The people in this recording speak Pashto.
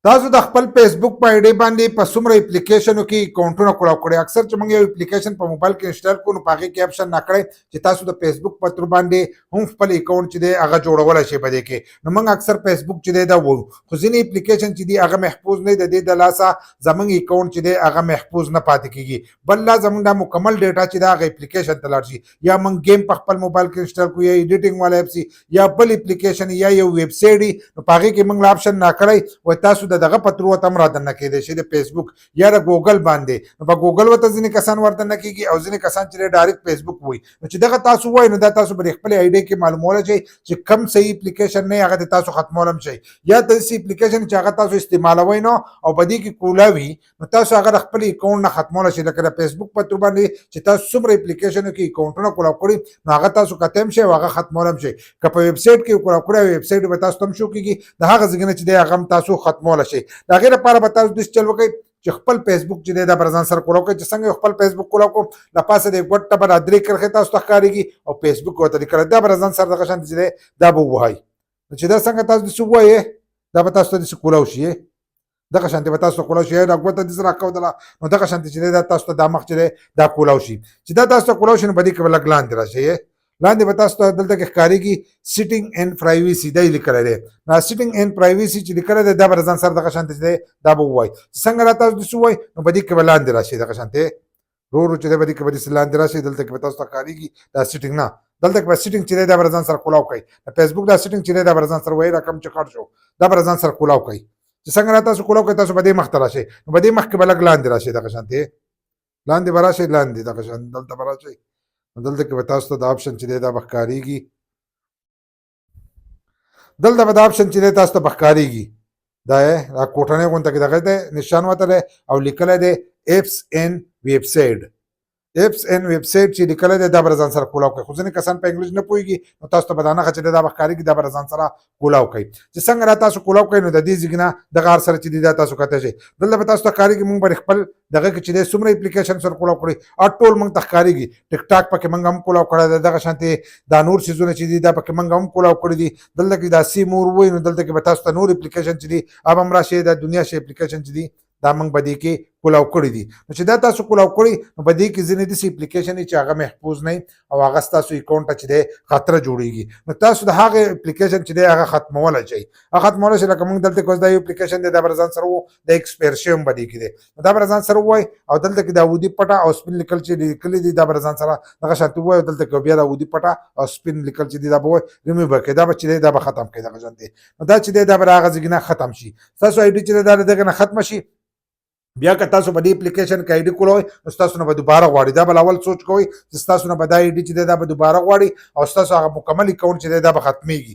تاسو د خپل فیسبوک په آی ډي باندې په څومره اپلیکیشنو کې اکاؤنټونه کولاو کړي. اکثر چې موږ یو اپلیکیشن په موبایل کې انسټال کوو نو په هغې کې اپشن ناکړی چې تاسو د فیسبوک په تر باندې هم خپل اکاؤنټ چې دی هغه جوړولی شئ په دې کې. نو موږ اکثر فیسبوک چې دی دا وایو، خو ځینې اپلیکیشن چې دي هغه محفوظ نه د دې د لاسه زموږ اکاؤنټ چې دی هغه محفوظ نه پاتې کېږي. بل لا زموږ دا مکمل ډیټا چې دا هغه اپلیکیشن ته لاړ شي، یا موږ گیم په خپل موبایل کې انسټال کوو، یا ایډیټینګ والا ایپس یا بل اپلیکیشن یا یو ویب سایټ نو په هغې کې موږ لا اپشن ناکړی وایي تاسو د دغه په تر ورته را دننه کېدی شي د فیسبوک یا د ګوګل باندې. نو په ګوګل ورته ځینې کسان وردننه کېږي او ځینې کسان چې ډایرکټ فیسبوک وایي. نو چې دغه تاسو وایي نو دا تاسو به د خپلې آی ډي کې معلومولی شئ چې کم صحیح اپلیکیشن نه هغه د تاسو ختمولی هم شئ، یا داسې اپلیکیشن چې هغه تاسو استعمالوئ نه او په دې کې کولا وي نو تاسو هغه د خپل اکاؤنټ نه ختمولی شئ. لکه د فیسبوک په تر باندې چې تاسو څومره اپلیکیشنو کې اکاؤنټونه کولاو کړي نو هغه تاسو کتی هم شئ او هغه ختمولی هم شئ. که په ویب سایټ کې کولاو کړی ویب سایټ به تاسو ته هم شو کېږي، د هغه ځای نه چې دی هغه هم تاسو ختمولی شئ. د هغې لپاره به تاسو داسې چل وکئ چې خپل فیسبوک چې دی دا به ځان سره کولاو کړئ. چې څنګه خپل فیسبوک کولاو کړو له پاسه د ګوټ ته به دا درې کرښې تاسو ته ښکارېږي او فیسبوک ورته لیکلی دا به ځان سره دغه شانتې چې دی دا به ووهئ. نو چې دا څنګه تاسو داسې ووایې دا به تاسو ته داسې کولاو شي، دغه شانتې به تاسو ته کولاو شي. دا ګوته داسې راکودله نو دغه شانتې چې دی دا تاسو ته دا مخ چې دی دا کولاو شي. چې دا تاسو ته کولاو شي نو په دې کې به لږ لاندې راشئ. لاندې به تاسو ته دلته کې ښکارېږي سیټینګ اینډ پرایویسي دا یې لیکلی دی. نو سیټینګ اینډ پرایویسي چې لیکلی دی دا به ځان سره دغه شانتې چې دی دا به ووایي. چې څنګه را تاسو داسې ووایي نو په دې کې به لاندې راشئ دغه شانتې ورو ورو چې دی په دې کې به داسې لاندې راشئ. دلته کې به تاسو ته ښکارېږي دا سیټینګ نه، دلته کې به سیټینګ چې دی دا به ځان سره کولاو کوئ. د فیسبوک دا سیټینګ چې دی دا به ځان سره وایي را کم چې کټ شو دا به ځان سره کولاو کوئ. چې څنګه را تاسو کولاو کوئ تاسو په دې مخ ته راشئ نو په دې مخ کې به لږ لاندې راشئ دغه شانتې لاندې به راشئ لاندې دغه شان دلته به راشئ. دلته کې به تاسو ته د اپشن چې دی دا به ښکارېږي، دلته به د اپشن چې دی تاسو ته به ښکارېږي دا یې دا کوټنۍ غونته کې دغه دی نشان وتلی او لیکلی دی ایپس اینډ ویب سایټ. ایپس اینډ ویب سایټ چې لیکلی دی دا به ځان سره کولاو کوئ. خو ځینې کسان په انګلیش نه پوهېږي نو تاسو ته به دا نښه چې دی دا به ښکارېږي دا به ځان سره کولاو کوئ. چې څنګه را تاسو کولاو کوئ نو د دې ځای نه دغه هر سره چې دی دا تاسو کتی شئ. دلته به تاسو ته ښکارېږي موږ به خپل دغه کې چې دی څومره اپلیکیشن سره کولاو کړي ټول موږ ته ښکارېږي. ټیک ټاک پکې موږ هم کولاو کړی دی، دغه شانتې دا نور څیزونه چې دي دا پکې موږ هم کولاو کړي دي. دلته کې دا سی مور ووایي نو دلته کې به تاسو ته نور اپلیکیشن چې دي اب هم راشي دا دنیا شي اپلیکیشن چې دي دا موږ به دې کې کولاو کړي دي. نو چې دا تاسو کولاو کړي نو په دې کې ځینې داسې اپلیکیشن چې هغه محفوظ نه او هغه ستاسو اکاؤنټ ته چې دی خطره جوړېږي نو تاسو د هغې اپلیکیشن چې دی هغه ختمولی شئ. هغه ختمولی شئ لکه موږ دلته کې اوس دا یو اپلیکیشن دی دا به ځان سره د ایکسپایر شوی هم په دې کې دی نو دا به ځان سره ووایي او دلته کې دا ودي پټه او سپین لیکل چې لیکلي دي دا به ځان سره دغه شانتې ووایي. دلته کې بیا دا ودي پټه او سپین لیکل چې دي دا به ووایي ریموو به کړئ، دا به چې دی دا به ختم کړئ دغه شانتې. نو دا چې دی دا به د هغه ځای نه ختم شي. ستاسو آی ډي چې دی دا د دغه نه ختمه شي. بیا که تاسو په دې اپلیکیشن کې آی ډي کولاوئ نو ستاسو نه به دوباره غواړي. دا به اول سوچ کوئ چې ستاسو نه به دا آی ډي چې دی دا به دوباره غواړي او ستاسو هغه مکمل اکاؤنټ چې دی دا به ختمېږي.